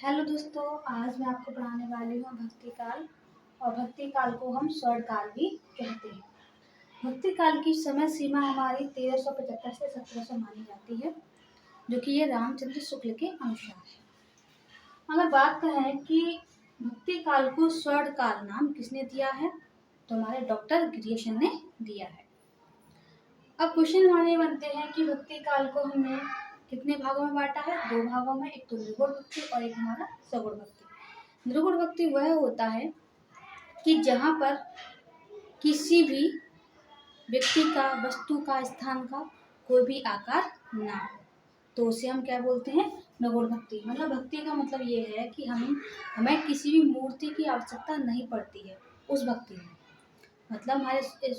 Hello दोस्तों, आज मैं आपको पढ़ाने वाली हूँ भक्ति काल। और भक्ति काल को हम स्वर्ण काल भी कहते हैं। भक्ति काल की समय सीमा हमारी 1375 से 1700 मानी जाती है, जो कि ये रामचंद्र शुक्ल के अनुसार है। अगर बात करें कि भक्ति काल को स्वर्ण काल नाम किसने दिया है, तो हमारे डॉक्टर ग्रियर्सन ने दिया है। अब क्वेश्चन हमारे बनते हैं कि भक्ति काल को हमने कितने भागों में बांटा है। 2 भागों में, एक तो निर्गुण भक्ति और एक हमारा सगुण भक्ति। निर्गुण भक्ति वह होता है कि जहाँ पर किसी भी व्यक्ति का, वस्तु का, स्थान का कोई भी आकार ना हो, तो उसे हम क्या बोलते हैं, निर्गुण भक्ति। मतलब भक्ति का मतलब ये है कि हमें किसी भी मूर्ति की आवश्यकता नहीं पड़ती है उस भक्ति में। मतलब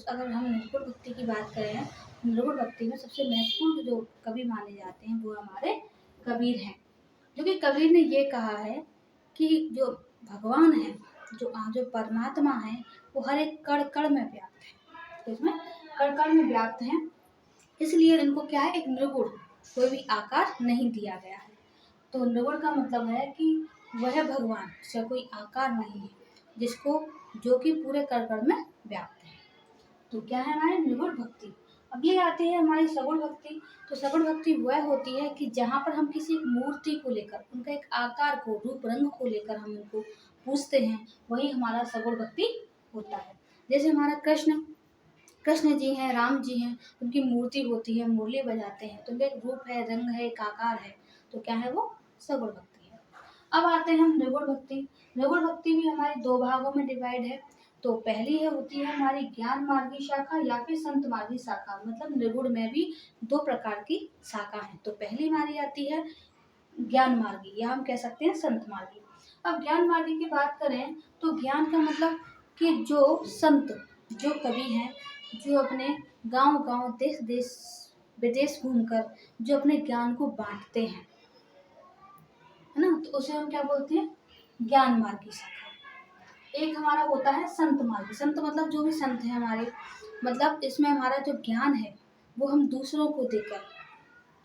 अगर हम निर्गुण भक्ति की बात करें, निर्गुण भक्ति में सबसे महत्वपूर्ण जो कवि माने जाते हैं वो हमारे कबीर हैं। जो कि कबीर ने ये कहा है कि जो भगवान है, जो परमात्मा है, वो हर एक कण कण में व्याप्त है। तो इसमें कण कण में व्याप्त है, इसलिए इनको क्या है, एक निर्गुण, कोई भी आकार नहीं दिया गया है। तो निर्गुण का मतलब है कि वह भगवान से कोई आकार नहीं है, जो कि पूरे कण कण में व्याप्त है। तो क्या है हमारे निर्गुण भक्ति। अगली आती है हमारी सगुण भक्ति। तो सगुण भक्ति वह होती है कि जहाँ पर हम किसी एक मूर्ति को लेकर, उनका एक आकार को, रूप रंग को लेकर हम उनको पूजते हैं, वही हमारा सगुण भक्ति होता है। जैसे हमारा कृष्ण जी हैं, राम जी हैं, उनकी मूर्ति होती है, मुरली बजाते हैं, तो उनका एक रूप है, रंग है, एक आकार है, तो क्या है, वो सगुण भक्ति है। अब आते हैं हम निर्गुण भक्ति। निर्गुण भक्ति भी हमारे 2 भागों में डिवाइड है। तो पहली होती है हमारी ज्ञान मार्गी शाखा या फिर संत मार्गी शाखा। मतलब निर्गुण में भी 2 प्रकार की शाखा है। तो पहली हमारी आती है ज्ञान मार्गी, या हम कह सकते हैं संत मार्गी। अब ज्ञान मार्गी की बात करें तो ज्ञान का मतलब कि जो संत, जो कवि हैं, जो अपने गांव गांव, देश देश, विदेश घूमकर जो अपने ज्ञान को बांटते हैं, है ना, तो उसे हम क्या बोलते हैं, ज्ञान मार्गी शाखा। एक हमारा होता है संत मार्गी। संत मतलब जो भी संत है हमारे, मतलब इसमें हमारा जो ज्ञान है वो हम दूसरों को देकर,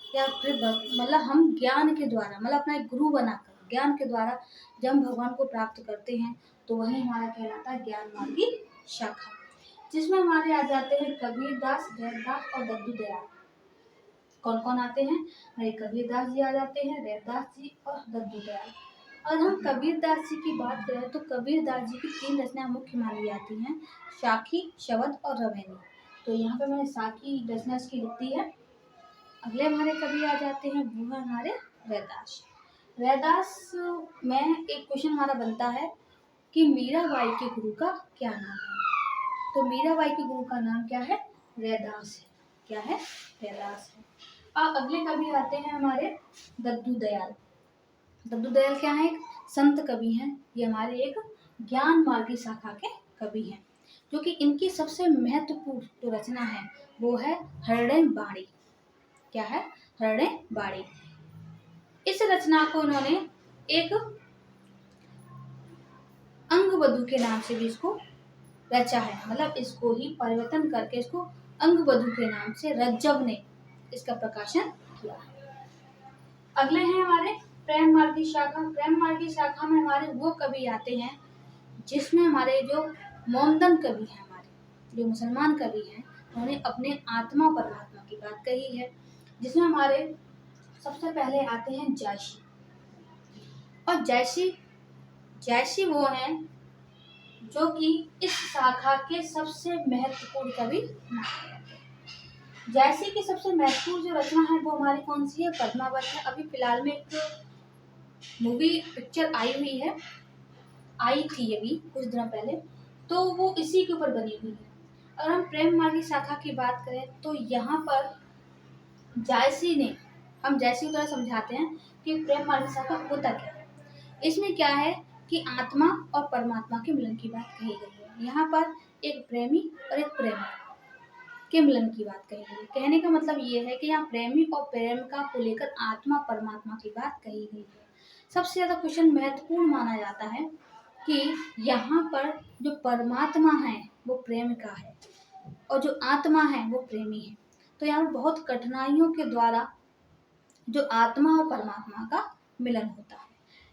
या फिर मतलब हम ज्ञान के द्वारा, मतलब अपना एक गुरु बनाकर ज्ञान के द्वारा जब हम भगवान को प्राप्त करते हैं, तो वही हमारा कहलाता है ज्ञान मार्गी शाखा। जिसमें हमारे आ जाते हैं कबीरदास, रैदास और दद्दू दयाल। कौन कौन आते हैं, हमारे कबीरदास जी आ जाते हैं, रैदास जी और दद्दू दयाल। और हम कबीरदास जी की बात करें तो कबीरदास जी की 3 रचनाएं मुख्य मानी जाती हैं, साखी, शबद और रवैनी। तो यहाँ पे मैंने साखी रचना इसकी लिखी है। अगले हमारे कवि आ जाते हैं, वो है हमारे रैदास। रैदास में एक क्वेश्चन हमारा बनता है कि मीराबाई के गुरु का क्या नाम है। तो मीराबाई के गुरु का नाम क्या है, रैदास है। क्या है, रैदास है। अब अगले कवि आते हैं हमारे दद्दू दयाल। दद्दू दयाल क्या है, एक संत कवि हैं। ये हमारे एक ज्ञान मार्गी शाखा के कवि हैं, जो कि इनकी सबसे महत्वपूर्ण जो रचना है वो है हरणे बाड़ी। क्या है, हरणे बाड़ी। इस रचना को उन्होंने एक अंगवधु के नाम से भी इसको रचा है। मतलब इसको ही परिवर्तन करके इसको अंगवधु के नाम से रज्जव ने इसका प्रकाशन किया है। अगले हैं हमारे प्रेम मार्गी शाखा। प्रेम मार्गी शाखा में हमारे वो कवि आते हैं जिसमें हमारे जो मोमदन कवि हैं, हमारे जो मुसलमान कवि हैं, उन्होंने अपने आत्मा परमात्मा की बात कही है। जिसमें हमारे सबसे पहले आते हैं जैशी। और जैशी वो हैं जो कि इस शाखा के सबसे महत्वपूर्ण कवि माने जाते हैं। जैसी की सबसे महत्वपूर्ण जो रचना है वो हमारी कौन सी है, पद्मावत है। अभी फिलहाल में एक मूवी पिक्चर आई थी अभी कुछ दिनों पहले, तो वो इसी के ऊपर बनी हुई है। अगर हम प्रेम मार्गी शाखा की बात करें तो यहाँ पर जायसी ने, हम जैसी की तरह समझाते हैं कि प्रेम मार्गी शाखा होता क्या है। इसमें क्या है कि आत्मा और परमात्मा के मिलन की बात कही गई है। यहाँ पर एक प्रेमी और एक प्रेमिका के मिलन की बात कही गई है। कहने का मतलब ये है कि यहाँ प्रेमी और प्रेमिका को लेकर आत्मा परमात्मा की बात कही गई है। सबसे ज्यादा क्वेश्चन महत्वपूर्ण माना जाता है कि यहाँ पर जो परमात्मा है वो प्रेमिका है और जो आत्मा है वो प्रेमी है। तो यहाँ पर बहुत कठिनाइयों के द्वारा जो आत्मा और परमात्मा का मिलन होता है।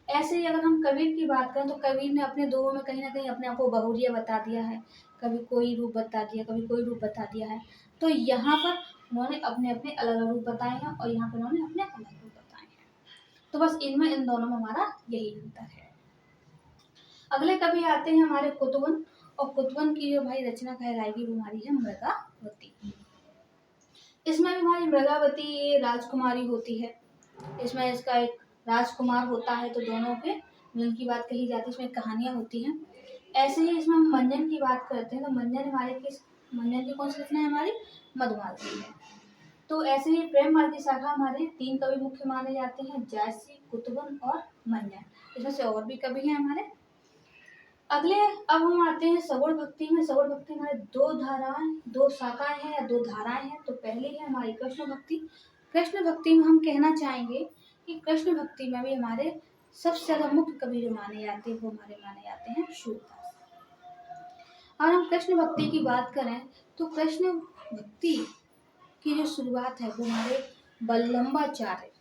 ऐसे ही अगर हम कबीर की बात करें तो कबीर ने अपने दोहों में कहीं ना कहीं अपने आप को बहुरिया बता दिया है, कभी कोई रूप बता दिया, कभी कोई रूप बता दिया है। तो यहाँ पर उन्होंने अपने अपने अलग अलग रूप बताए हैं और यहाँ पर उन्होंने अपने अलग रूप बताए हैं। तो बस इनमें इन दोनों में हमारा यही अंतर है। अगले कवि आते हैं हमारे कुतुबन, और कुतुबन की जो भाई रचना कहलाएगी वो हमारी है मृगावती। इसमें भी हमारी मृगावती ये राजकुमारी होती है। इसमें इसका एक राजकुमार होता है, तो दोनों के मिलन की बात कही जाती है, इसमें कहानियां होती हैं। ऐसे ही इसमें हम मंजन की बात करते हैं, तो मंजन हमारे किस, मंजन की कौन सी रचना है हमारी, मधुमालती है। तो ऐसे ही प्रेम मार्ग की शाखा हमारे 3 कवि मुख्य माने जाते हैं, जायसी, कुतुबन और मंजन। इसमें से और भी कवि हैं हमारे। अगले अब हम आते हैं सगुण भक्ति में। सगुण भक्ति में हमारे 2 धाराएं, 2 शाखाएं हैं या 2 धाराएं हैं। तो पहली है हमारी कृष्ण भक्ति। कृष्ण भक्ति में हम कहना चाहेंगे कि कृष्ण भक्ति में भी हमारे सबसे ज्यादा मुख्य कवि जो माने जाते हैं वो हमारे माने जाते हैं सूरदास। और हम कृष्ण भक्ति की बात करें तो कृष्ण भक्ति की जो शुरुआत है वो हमारे बल्लभाचार्य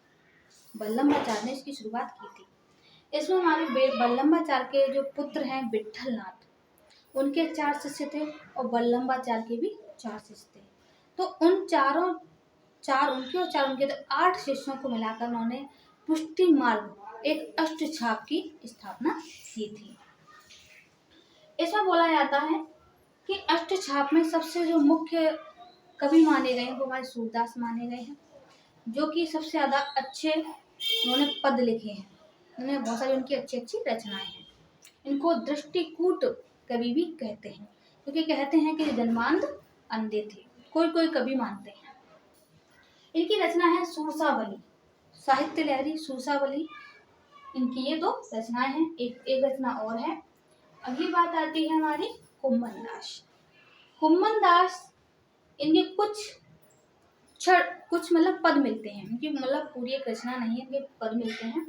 ने इसकी शुरुआत की थी। इसमें हमारे बल्लभाचार्य के जो पुत्र हैं विठलनाथ, उनके 4 शिष्य थे और बल्लभाचार्य के भी 4 शिष्य थे। तो उन चारों, 4 उनके और 4 उनके, तो 8 शिष्यों को मिलाकर उन्होंने पुष्टि मार्ग एक अष्ट छाप की स्थापना की थी। इसमें बोला जाता है कि अष्ट छाप में सबसे जो मुख्य कवि माने गए हैं वो हमारे सूरदास माने गए हैं, जो कि सबसे ज्यादा अच्छे उन्होंने पद लिखे हैं। उन्होंने बहुत सारी उनकी अच्छी अच्छी रचनाएं हैं। इनको दृष्टिकूट कवि भी कहते हैं, क्योंकि कहते हैं कि जन्मांध अंधे थे, कोई कोई कवि मानते हैं। इनकी रचना है सूरसावली, साहित्य लहरी सूरसावली, इनकी ये 2 रचनाएं हैं। एक रचना और है। अगली बात आती है हमारी कुम्मन दास। कुम्मन दास, इनके कुछ मतलब पद मिलते हैं, इनकी मतलब पूरी एक रचना नहीं है, इनके पद मिलते हैं।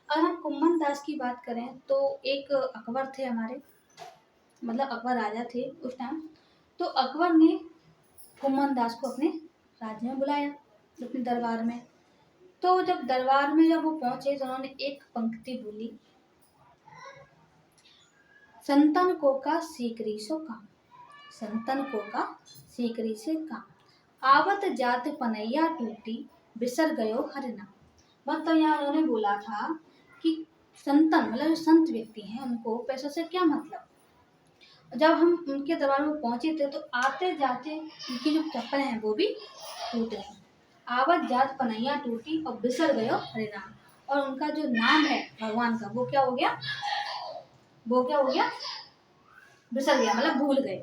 अगर हम कुम्मन दास की बात करें तो एक अकबर थे हमारे, मतलब अकबर राजा थे उस टाइम। तो अकबर ने कुम्मन दास को अपने राज्य में बुलाया, अपने दरबार में। तो जब दरबार में जब वो पहुंचे तो उन्होंने एक पंक्ति बोली, संतन को का सीकरी सो काम, संतन को का सीकरी से काम, आवत जात पनैया टूटी, बिसर गयो हरिनाम। मतलब यहाँ उन्होंने बोला था कि संतन मतलब जो संत व्यक्ति हैं उनको पैसों से क्या मतलब। जब हम उनके दरबार में पहुंचे थे तो आते जाते उनकी जो चप्पल हैं वो भी टूट गई। आवत जात पनैया टूटी और बिसर गयो हरिनाम, और उनका जो नाम है भगवान का वो क्या हो गया, बिसर गया, मतलब भूल गए।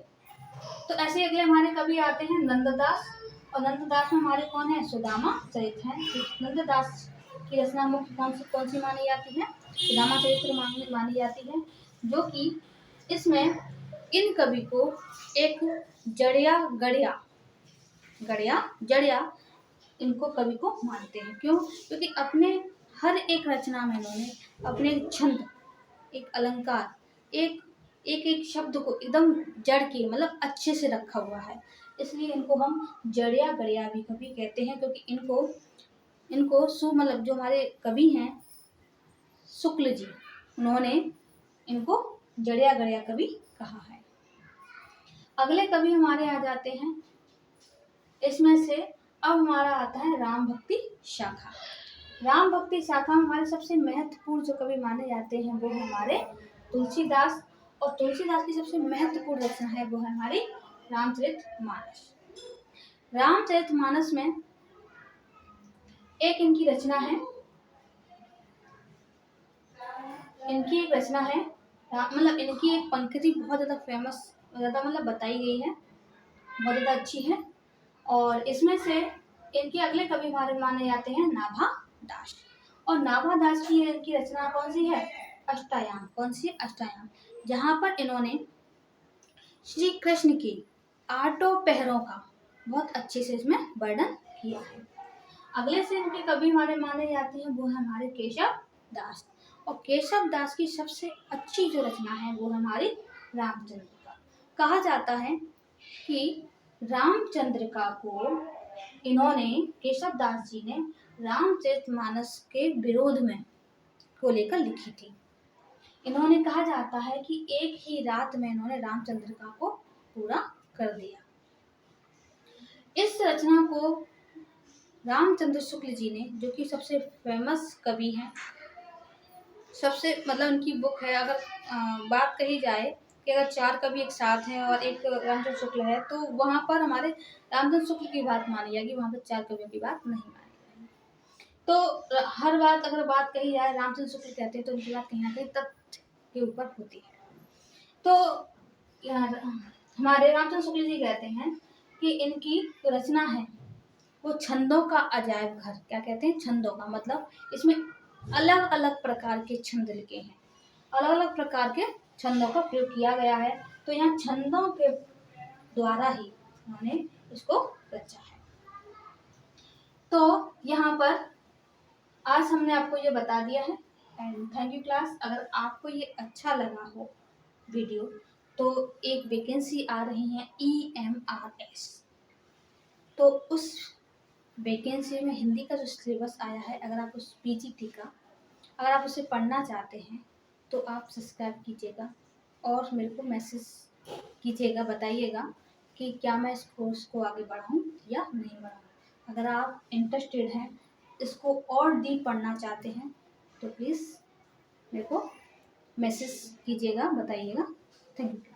तो ऐसे अगले हमारे कवि आते हैं नंददास, और नंददास में हमारे कौन है, सुदामा चरित्र हैं। नंददास की रचना मुख्य कौन सी मानी जाती है, सुदामा चरित्र मानी जाती है, जो कि इसमें इन कवि को एक जड़िया इनको कवि को मानते हैं। क्यों? क्योंकि अपने हर एक रचना में इन्होंने अपने छंद, एक अलंकार, एक एक एक शब्द को एकदम जड़ के मतलब अच्छे से रखा हुआ है, इसलिए इनको हम जड़िया गड़िया भी कवि कहते हैं। क्योंकि इनको मतलब जो हमारे कवि हैं शुक्ल जी, उन्होंने इनको जड़िया गड़िया कवि कहा है। अगले कवि हमारे आ जाते हैं, इसमें से अब हमारा आता है राम भक्ति शाखा। राम भक्ति शाखा में हमारे सबसे महत्वपूर्ण जो कवि माने जाते हैं वो हमारे तुलसीदास, और तुलसीदास की सबसे महत्वपूर्ण रचना है वो है हमारी रामचरितमानस। रामचरितमानस में एक इनकी रचना है, मतलब इनकी एक पंक्ति बहुत ज्यादा फेमस, ज्यादा मतलब बताई गई है, बहुत ज्यादा अच्छी है। और इसमें से इनके अगले कवि हमारे माने जाते हैं नाभा दास, और नाभा दास की इनकी रचना कौन सी है, अष्टायाम। कौन सी? अष्टायाम, जहाँ पर इन्होंने श्री कृष्ण की 8 पहरों का बहुत अच्छे से इसमें वर्णन किया है। अगले से इनके कवि हमारे माने जाते हैं वो है हमारे केशव दास, और केशव दास की सबसे अच्छी जो रचना है वो हमारी रामचंद्रिका। कहा जाता है कि रामचंद्रिका को इन्होंने, केशव दास जी ने रामचरितमानस के विरोध में को लेकर लिखी थी। इन्होंने कहा जाता है कि एक ही रात में इन्होंने रामचंद्रिका को पूरा कर दिया। इस रचना को रामचंद्र शुक्ल जी ने, जो कि सबसे फेमस कवि हैं, सबसे मतलब उनकी बुक है, अगर बात कही जाए कि अगर 4 कवि एक साथ हैं और एक रामचंद्र शुक्ल है, तो वहाँ पर हमारे रामचंद्र शुक्ल की बात मानी जाएगी, वहाँ पर 4 कवियों की बात नहीं मानी जाएगी। तो हर बात अगर बात कही जाए रामचंद्र शुक्ल कहते हैं तो उनकी बात कहीं ना कहीं तथ्य के ऊपर होती है। तो हमारे रामचंद्र शुक्ल जी कहते हैं कि इनकी जो रचना है वो छंदों का अजायब घर। क्या कहते हैं? छंदों का मतलब इसमें अलग अलग प्रकार के छंद लिखे हैं, अलग अलग प्रकार के छंदों का प्रयोग किया गया है। तो यहाँ छंदों के द्वारा ही उन्होंने इसको रचा है। तो यहाँ पर आज हमने आपको ये बता दिया है। And thank you class. अगर आपको ये अच्छा लगा हो वीडियो, तो एक वैकेंसी आ रही है EMRS, तो उस वैकेंसी में हिंदी का जो सिलेबस आया है, अगर आप उस PGT का अगर आप उसे पढ़ना चाहते हैं तो आप सब्सक्राइब कीजिएगा और मेरे को मैसेज कीजिएगा, बताइएगा कि क्या मैं इस कोर्स को आगे बढ़ाऊं या नहीं बढ़ाऊं। अगर आप इंटरेस्टेड हैं, इसको और डीप पढ़ना चाहते हैं, तो प्लीज़ मेरे को मैसेज कीजिएगा, बताइएगा। Thank you.